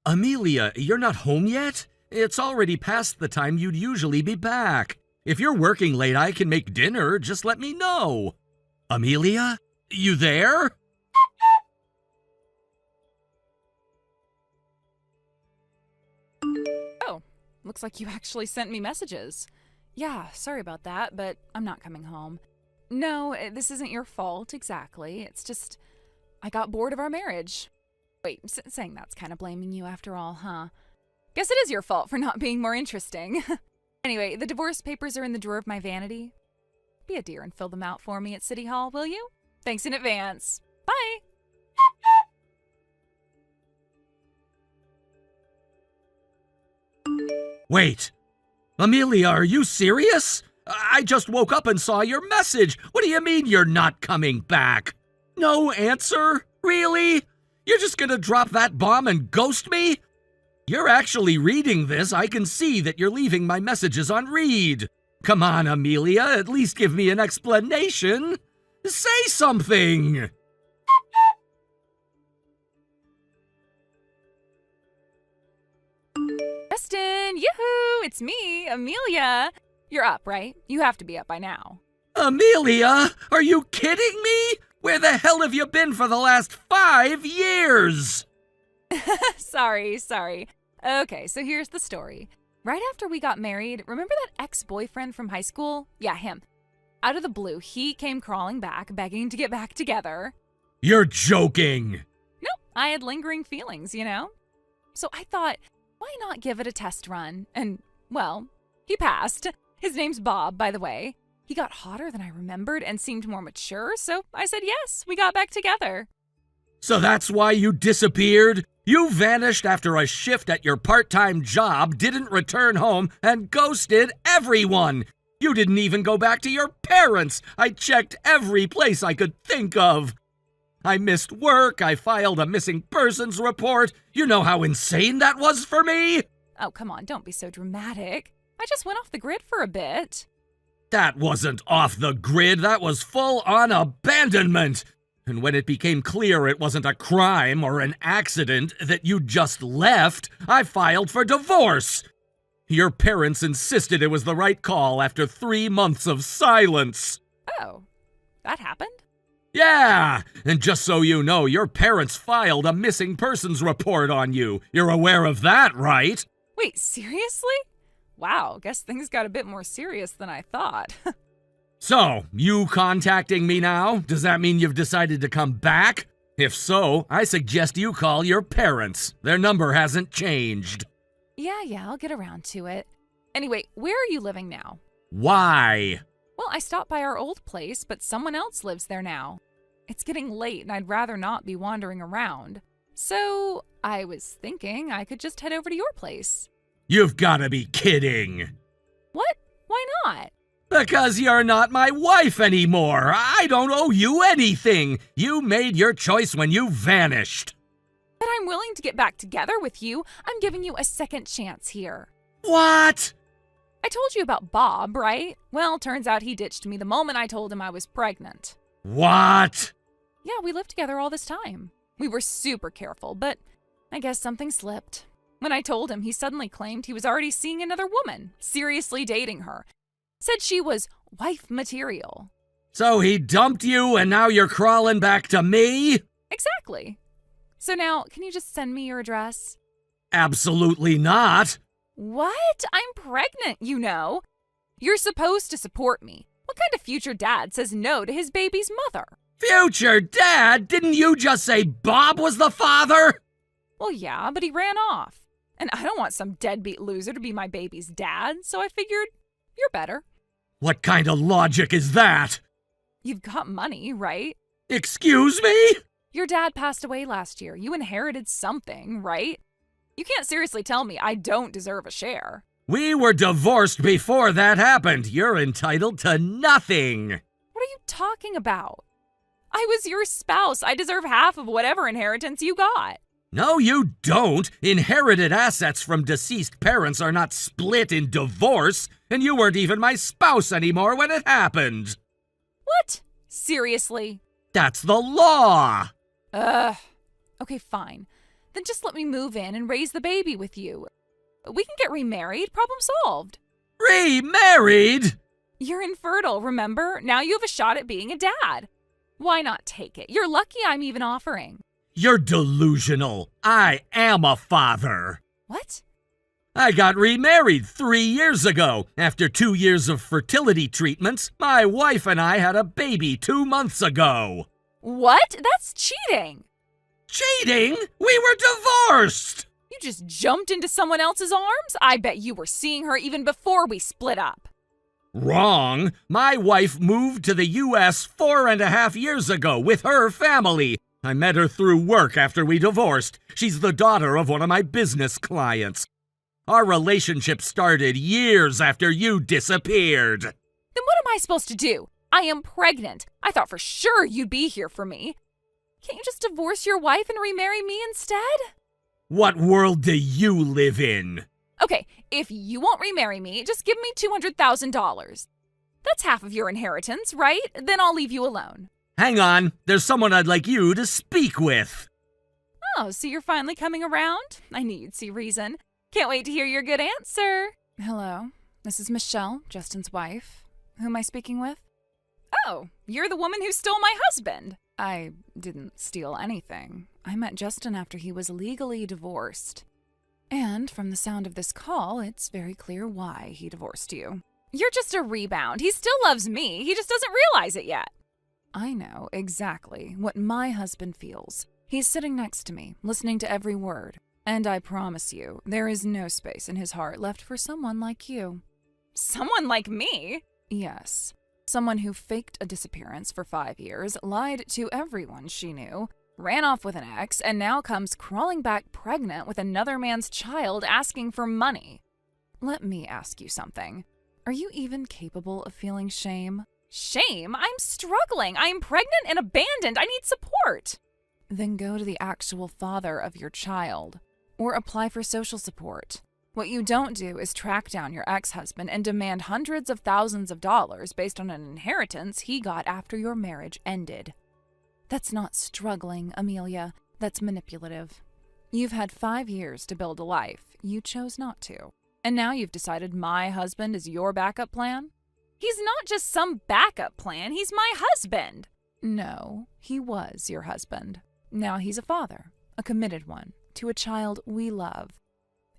Amelia, you're not home yet? It's already past the time you'd usually be back. If you're working late, I can make dinner. Just let me know. Amelia? You there? Oh, looks like you actually sent me messages. Yeah, sorry about that, but I'm not coming home. No, this isn't your fault exactly. It's just, I got bored of our marriage. Wait, saying that's kind of blaming you after all, huh? Guess it is your fault for not being more interesting. Anyway, the divorce papers are in the drawer of my vanity. Be a dear and fill them out for me at City Hall, will you? Thanks in advance. Bye! Wait. Amelia, are you serious? I just woke up and saw your message. What do you mean you're not coming back? No answer? Really? You're just gonna drop that bomb and ghost me? You're actually reading this. I can see that you're leaving my messages on read. Come on, Amelia, at least give me an explanation. Say something. Justin, yoo-hoo! It's me, Amelia. You're up, right? You have to be up by now. Amelia, are you kidding me? Where the hell have you been for the last 5 years? Sorry. Okay, so here's the story. Right after we got married, remember that ex-boyfriend from high school? Yeah, him. Out of the blue, he came crawling back, begging to get back together. You're joking. Nope, I had lingering feelings, you know? So I thought, why not give it a test run? And, well, he passed. His name's Bob, by the way. He got hotter than I remembered and seemed more mature, so I said yes, we got back together. So that's why you disappeared? You vanished after a shift at your part-time job, didn't return home, and ghosted everyone. You didn't even go back to your parents. I checked every place I could think of. I missed work. I filed a missing persons report. You know how insane that was for me? Oh, come on, don't be so dramatic. I just went off the grid for a bit. That wasn't off the grid. That was full-on abandonment. And when it became clear it wasn't a crime or an accident, that you just left, I filed for divorce. Your parents insisted it was the right call after 3 months of silence. Oh, that happened? Yeah, and just so you know, your parents filed a missing persons report on you. You're aware of that, right? Wait, seriously? Wow, guess things got a bit more serious than I thought. So, you contacting me now? Does that mean you've decided to come back? If so, I suggest you call your parents. Their number hasn't changed. Yeah, I'll get around to it. Anyway, where are you living now? Why? Well, I stopped by our old place, but someone else lives there now. It's getting late and I'd rather not be wandering around. So, I was thinking I could just head over to your place. You've gotta be kidding. What? Why not? Because you're not my wife anymore. I don't owe you anything. You made your choice when you vanished. But I'm willing to get back together with you. I'm giving you a second chance here. What? I told you about Bob, right? Well, turns out he ditched me the moment I told him I was pregnant. What? Yeah, we lived together all this time. We were super careful, but I guess something slipped. When I told him, he suddenly claimed he was already seeing another woman, seriously dating her. Said she was wife material. So he dumped you and now you're crawling back to me? Exactly. So now, can you just send me your address? Absolutely not. What? I'm pregnant, you know. You're supposed to support me. What kind of future dad says no to his baby's mother? Future dad? Didn't you just say Bob was the father? Well, yeah, but he ran off. And I don't want some deadbeat loser to be my baby's dad, so I figured you're better. What kind of logic is that? You've got money, right? Excuse me? Your dad passed away last year. You inherited something, right? You can't seriously tell me I don't deserve a share. We were divorced before that happened. You're entitled to nothing. What are you talking about? I was your spouse. I deserve half of whatever inheritance you got. No, you don't. Inherited assets from deceased parents are not split in divorce, and you weren't even my spouse anymore when it happened. What? Seriously? That's the law. Okay, fine. Then just let me move in and raise the baby with you. We can get remarried, problem solved. Remarried? You're infertile, remember? Now you have a shot at being a dad. Why not take it? You're lucky I'm even offering. You're delusional. I am a father. What? I got remarried 3 years ago. After 2 years of fertility treatments, my wife and I had a baby 2 months ago. What? That's cheating. Cheating? We were divorced! You just jumped into someone else's arms? I bet you were seeing her even before we split up. Wrong. My wife moved to the U.S. 4.5 years ago with her family. I met her through work after we divorced. She's the daughter of one of my business clients. Our relationship started years after you disappeared. Then what am I supposed to do? I am pregnant. I thought for sure you'd be here for me. Can't you just divorce your wife and remarry me instead? What world do you live in? Okay, if you won't remarry me, just give me $200,000. That's half of your inheritance, right? Then I'll leave you alone. Hang on, there's someone I'd like you to speak with. Oh, so you're finally coming around? I knew you'd see reason. Can't wait to hear your good answer. Hello, this is Michelle, Justin's wife. Who am I speaking with? Oh, you're the woman who stole my husband. I didn't steal anything. I met Justin after he was legally divorced. And from the sound of this call, it's very clear why he divorced you. You're just a rebound. He still loves me. He just doesn't realize it yet. I know exactly what my husband feels. He's sitting next to me, listening to every word. And I promise you, there is no space in his heart left for someone like you. Someone like me? Yes. Someone who faked a disappearance for 5 years, lied to everyone she knew, ran off with an ex, and now comes crawling back pregnant with another man's child asking for money. Let me ask you something. Are you even capable of feeling shame? Shame? I'm struggling. I'm pregnant and abandoned. I need support. Then go to the actual father of your child, or apply for social support. What you don't do is track down your ex-husband and demand hundreds of thousands of dollars based on an inheritance he got after your marriage ended. That's not struggling, Amelia. That's manipulative. You've had 5 years to build a life. You chose not to. And now you've decided my husband is your backup plan? He's not just some backup plan. He's my husband. No, he was your husband. Now he's a father, a committed one, to a child we love.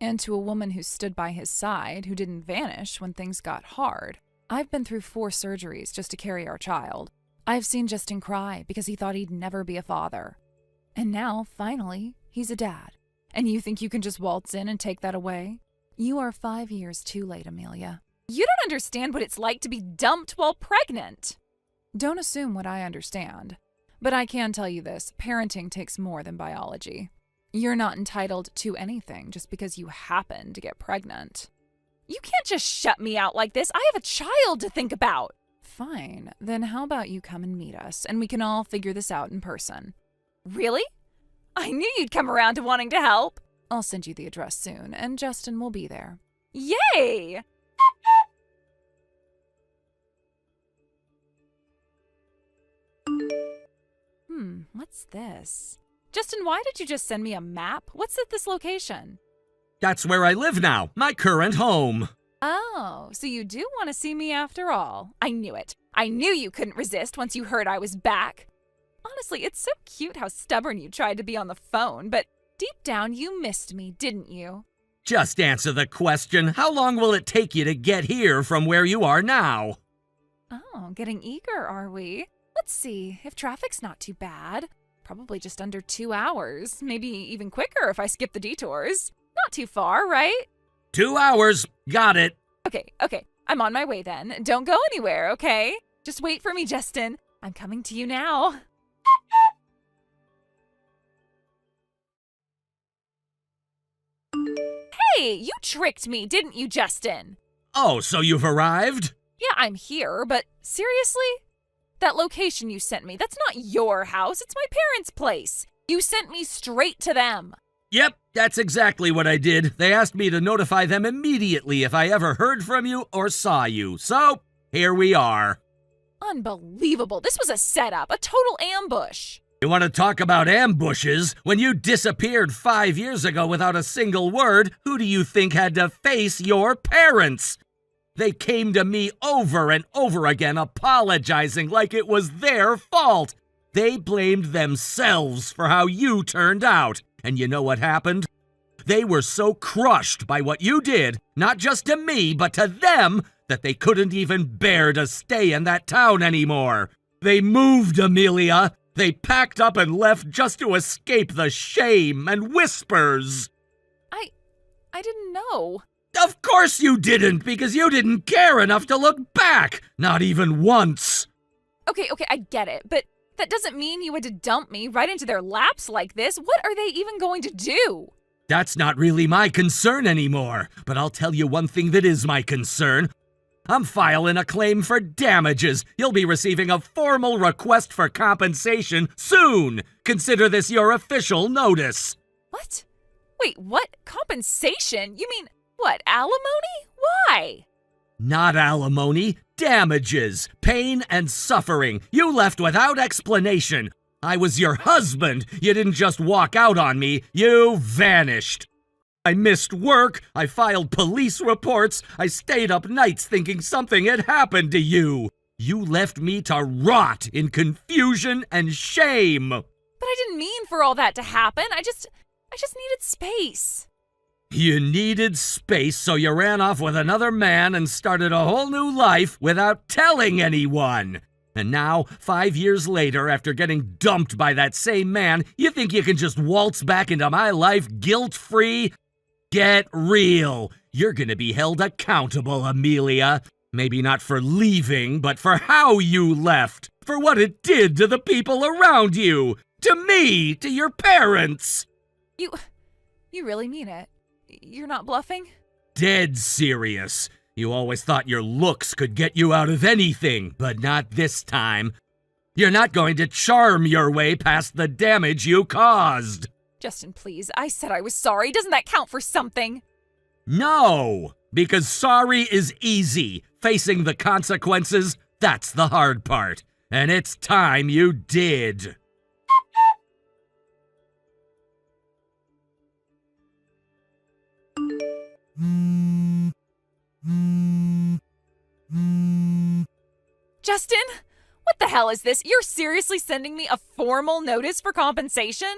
And to a woman who stood by his side, who didn't vanish when things got hard. I've been through 4 surgeries just to carry our child. I've seen Justin cry because he thought he'd never be a father. And now, finally, he's a dad. And you think you can just waltz in and take that away? You are 5 years too late, Amelia. You don't understand what it's like to be dumped while pregnant. Don't assume what I understand. But I can tell you this, parenting takes more than biology. You're not entitled to anything just because you happen to get pregnant. You can't just shut me out like this. I have a child to think about. Fine. Then how about you come and meet us, and we can all figure this out in person. Really? I knew you'd come around to wanting to help. I'll send you the address soon, and Justin will be there. Yay! What's this? Justin, why did you just send me a map? What's at this location? That's where I live now, my current home. Oh, so you do want to see me after all. I knew it. I knew you couldn't resist once you heard I was back. Honestly, it's so cute how stubborn you tried to be on the phone, but deep down you missed me, didn't you? Just answer the question. How long will it take you to get here from where you are now? Oh, getting eager, are we? Let's see, if traffic's not too bad. Probably just under 2 hours. Maybe even quicker if I skip the detours. Not too far, right? 2 hours. Got it. Okay. I'm on my way then. Don't go anywhere, okay? Just wait for me, Justin. I'm coming to you now. Hey, you tricked me, didn't you, Justin? Oh, so you've arrived? Yeah, I'm here, but seriously? That location you sent me, that's not your house. It's my parents' place. You sent me straight to them. Yep, that's exactly what I did. They asked me to notify them immediately if I ever heard from you or saw you. So, here we are. Unbelievable. This was a setup, a total ambush. You want to talk about ambushes? When you disappeared 5 years ago without a single word, who do you think had to face your parents? They came to me over and over again apologizing like it was their fault. They blamed themselves for how you turned out. And you know what happened? They were so crushed by what you did, not just to me, but to them, that they couldn't even bear to stay in that town anymore. They moved, Amelia. They packed up and left just to escape the shame and whispers. I didn't know. Of course you didn't, because you didn't care enough to look back. Not even once. Okay, I get it, but that doesn't mean you had to dump me right into their laps like this. What are they even going to do? That's not really my concern anymore, but I'll tell you one thing that is my concern. I'm filing a claim for damages. You'll be receiving a formal request for compensation soon. Consider this your official notice. What? Wait, what? Compensation? You mean, what, alimony? Why? Not alimony, damages, pain and suffering. You left without explanation. I was your husband. You didn't just walk out on me, you vanished. I missed work, I filed police reports, I stayed up nights thinking something had happened to you. You left me to rot in confusion and shame. But I didn't mean for all that to happen. I just needed space. You needed space, so you ran off with another man and started a whole new life without telling anyone. And now, 5 years later, after getting dumped by that same man, you think you can just waltz back into my life guilt-free? Get real. You're gonna be held accountable, Amelia. Maybe not for leaving, but for how you left. For what it did to the people around you. To me, to your parents. You really mean it? You're not bluffing? Dead serious. You always thought your looks could get you out of anything, but not this time. You're not going to charm your way past the damage you caused. Justin, please. I said I was sorry. Doesn't that count for something? No, because sorry is easy. Facing the consequences, that's the hard part. And it's time you did. Justin? What the hell is this? You're seriously sending me a formal notice for compensation?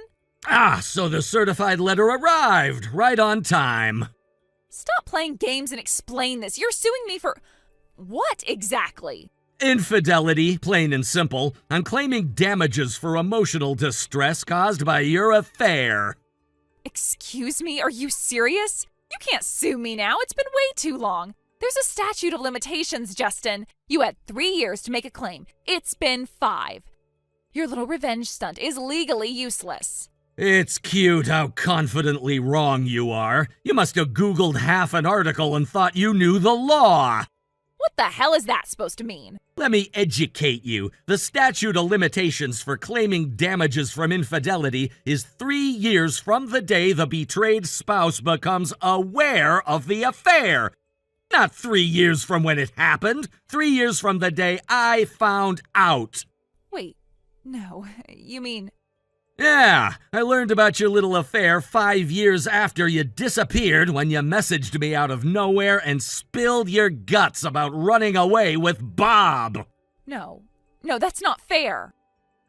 So the certified letter arrived, right on time. Stop playing games and explain this. You're suing me for what exactly? Infidelity, plain and simple. I'm claiming damages for emotional distress caused by your affair. Excuse me? Are you serious? You can't sue me now. It's been way too long. There's a statute of limitations, Justin. You had 3 years to make a claim. It's been 5. Your little revenge stunt is legally useless. It's cute how confidently wrong you are. You must have Googled half an article and thought you knew the law. What the hell is that supposed to mean? Let me educate you. The statute of limitations for claiming damages from infidelity is 3 years from the day the betrayed spouse becomes aware of the affair. Not 3 years from when it happened. 3 years from the day I found out. Wait, no, you mean... Yeah, I learned about your little affair 5 years after you disappeared when you messaged me out of nowhere and spilled your guts about running away with Bob. No, that's not fair.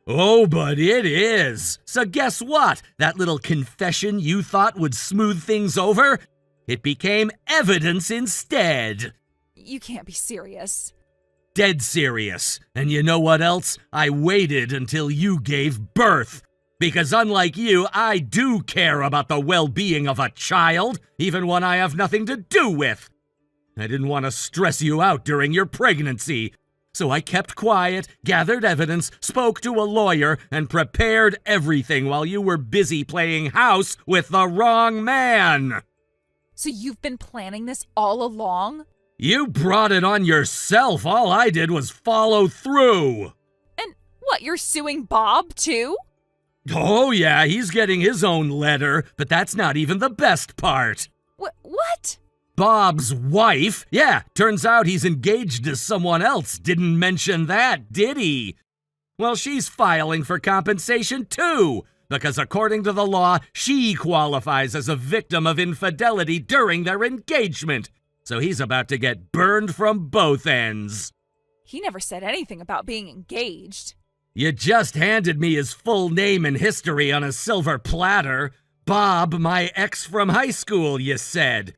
Oh, but it is. So guess what? That little confession you thought would smooth things over? It became evidence instead. You can't be serious. Dead serious. And you know what else? I waited until you gave birth. Because unlike you, I do care about the well-being of a child, even one I have nothing to do with. I didn't want to stress you out during your pregnancy. So I kept quiet, gathered evidence, spoke to a lawyer, and prepared everything while you were busy playing house with the wrong man. So you've been planning this all along? You brought it on yourself. All I did was follow through. And what, you're suing Bob, too? Oh yeah, he's getting his own letter, but that's not even the best part. What? Bob's wife? Yeah, turns out he's engaged to someone else. Didn't mention that, did he? Well, she's filing for compensation too, because according to the law, she qualifies as a victim of infidelity during their engagement. So he's about to get burned from both ends. He never said anything about being engaged. You just handed me his full name and history on a silver platter. Bob, my ex from high school, you said.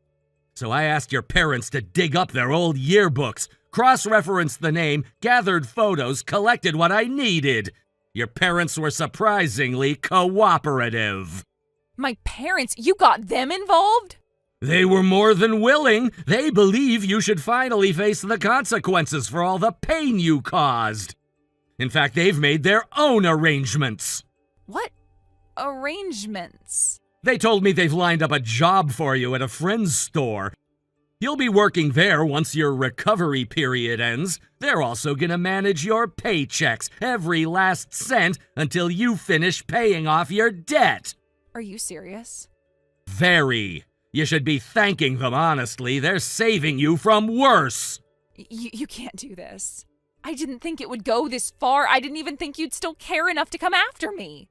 So I asked your parents to dig up their old yearbooks, cross-referenced the name, gathered photos, collected what I needed. Your parents were surprisingly cooperative. My parents? You got them involved? They were more than willing. They believe you should finally face the consequences for all the pain you caused. In fact, they've made their own arrangements. What arrangements? They told me they've lined up a job for you at a friend's store. You'll be working there once your recovery period ends. They're also gonna manage your paychecks, every last cent, until you finish paying off your debt. Are you serious? Very. You should be thanking them, honestly. They're saving you from worse. You can't do this. I didn't think it would go this far. I didn't even think you'd still care enough to come after me.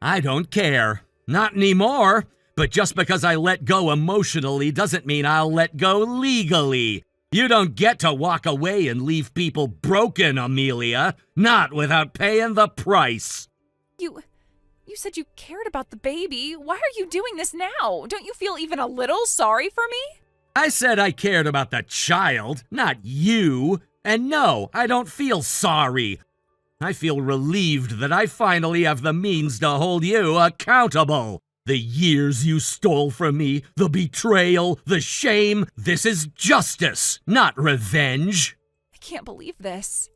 I don't care. Not anymore. But just because I let go emotionally doesn't mean I'll let go legally. You don't get to walk away and leave people broken, Amelia. Not without paying the price. You said you cared about the baby. Why are you doing this now? Don't you feel even a little sorry for me? I said I cared about the child, not you. And no, I don't feel sorry. I feel relieved that I finally have the means to hold you accountable. The years you stole from me, the betrayal, the shame, this is justice, not revenge. I can't believe this.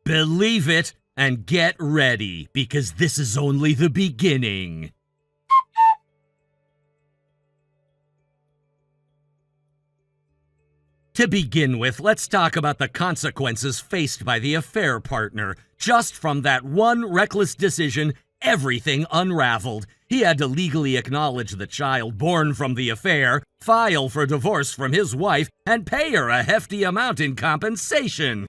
Believe it and get ready, because this is only the beginning. To begin with, let's talk about the consequences faced by the affair partner. Just from that one reckless decision, everything unraveled. He had to legally acknowledge the child born from the affair, file for divorce from his wife, and pay her a hefty amount in compensation.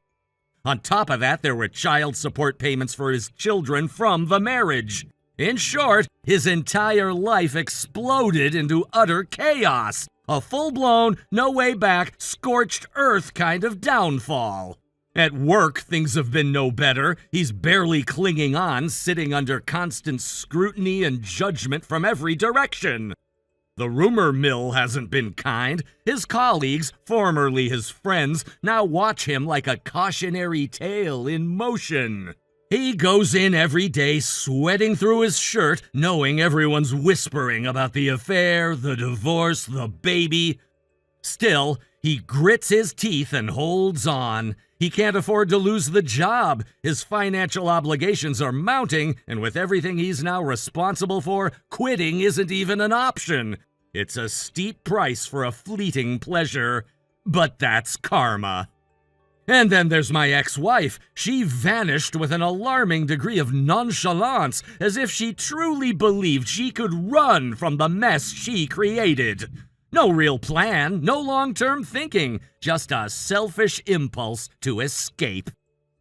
On top of that, there were child support payments for his children from the marriage. In short, his entire life exploded into utter chaos. A full-blown, no way back, scorched earth kind of downfall. At work, things have been no better. He's barely clinging on, sitting under constant scrutiny and judgment from every direction. The rumor mill hasn't been kind. His colleagues, formerly his friends, now watch him like a cautionary tale in motion. He goes in every day sweating through his shirt, knowing everyone's whispering about the affair, the divorce, the baby. Still, he grits his teeth and holds on. He can't afford to lose the job. His financial obligations are mounting, and with everything he's now responsible for, quitting isn't even an option. It's a steep price for a fleeting pleasure, but that's karma. And then there's my ex-wife. She vanished with an alarming degree of nonchalance, as if she truly believed she could run from the mess she created. No real plan, no long-term thinking, just a selfish impulse to escape.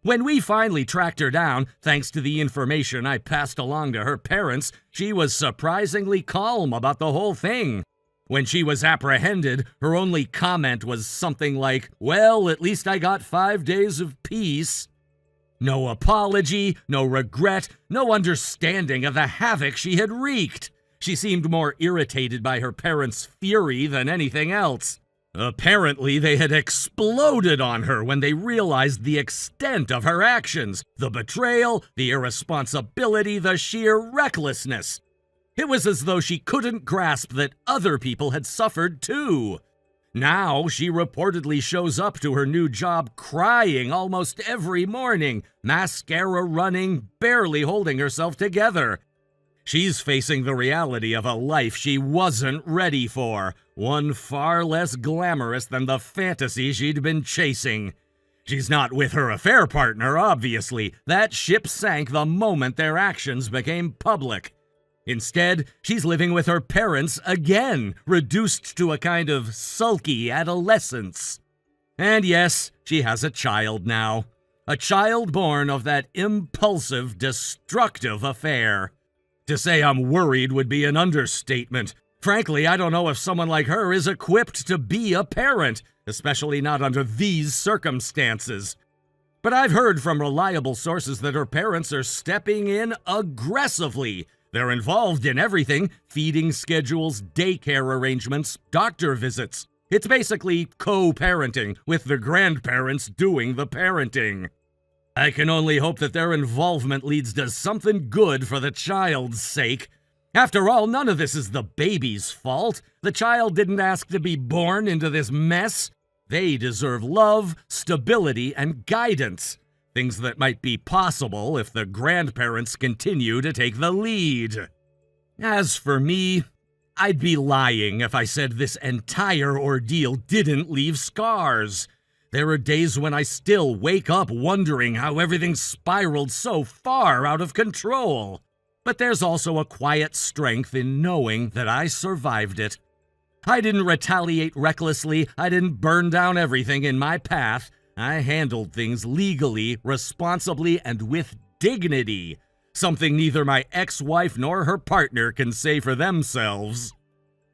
When we finally tracked her down, thanks to the information I passed along to her parents, she was surprisingly calm about the whole thing. When she was apprehended, her only comment was something like, "Well, at least I got 5 days of peace." No apology, no regret, no understanding of the havoc she had wreaked. She seemed more irritated by her parents' fury than anything else. Apparently, they had exploded on her when they realized the extent of her actions, the betrayal, the irresponsibility, the sheer recklessness. It was as though she couldn't grasp that other people had suffered too. Now, she reportedly shows up to her new job crying almost every morning, mascara running, barely holding herself together. She's facing the reality of a life she wasn't ready for, one far less glamorous than the fantasy she'd been chasing. She's not with her affair partner, obviously. That ship sank the moment their actions became public. Instead, she's living with her parents again, reduced to a kind of sulky adolescence. And yes, she has a child now. A child born of that impulsive, destructive affair. To say I'm worried would be an understatement. Frankly, I don't know if someone like her is equipped to be a parent, especially not under these circumstances. But I've heard from reliable sources that her parents are stepping in aggressively. They're involved in everything: feeding schedules, daycare arrangements, doctor visits. It's basically co-parenting, with the grandparents doing the parenting. I can only hope that their involvement leads to something good for the child's sake. After all, none of this is the baby's fault. The child didn't ask to be born into this mess. They deserve love, stability, and guidance. Things that might be possible if the grandparents continue to take the lead. As for me, I'd be lying if I said this entire ordeal didn't leave scars. There are days when I still wake up wondering how everything spiraled so far out of control. But there's also a quiet strength in knowing that I survived it. I didn't retaliate recklessly. I didn't burn down everything in my path. I handled things legally, responsibly, and with dignity. Something neither my ex-wife nor her partner can say for themselves.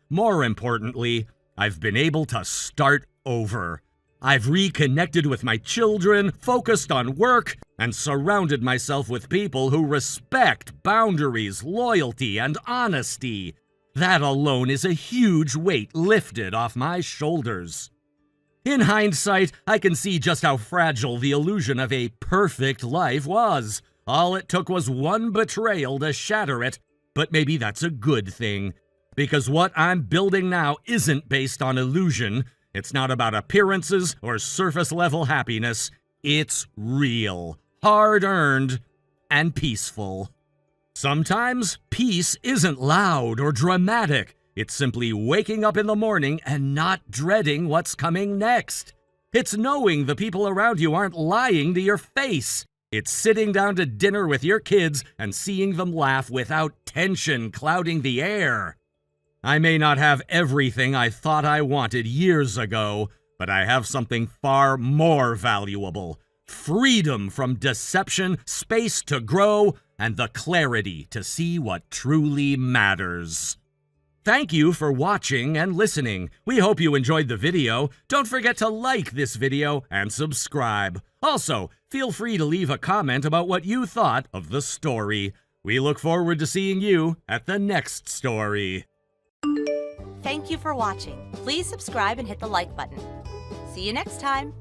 More importantly, I've been able to start over. I've reconnected with my children, focused on work, and surrounded myself with people who respect boundaries, loyalty, and honesty. That alone is a huge weight lifted off my shoulders. In hindsight, I can see just how fragile the illusion of a perfect life was. All it took was one betrayal to shatter it, but maybe that's a good thing. Because what I'm building now isn't based on illusion. It's not about appearances or surface-level happiness. It's real, hard-earned, and peaceful. Sometimes peace isn't loud or dramatic. It's simply waking up in the morning and not dreading what's coming next. It's knowing the people around you aren't lying to your face. It's sitting down to dinner with your kids and seeing them laugh without tension clouding the air. I may not have everything I thought I wanted years ago, but I have something far more valuable: freedom from deception, space to grow, and the clarity to see what truly matters. Thank you for watching and listening. We hope you enjoyed the video. Don't forget to like this video and subscribe. Also, feel free to leave a comment about what you thought of the story. We look forward to seeing you at the next story. Thank you for watching. Please subscribe and hit the like button. See you next time.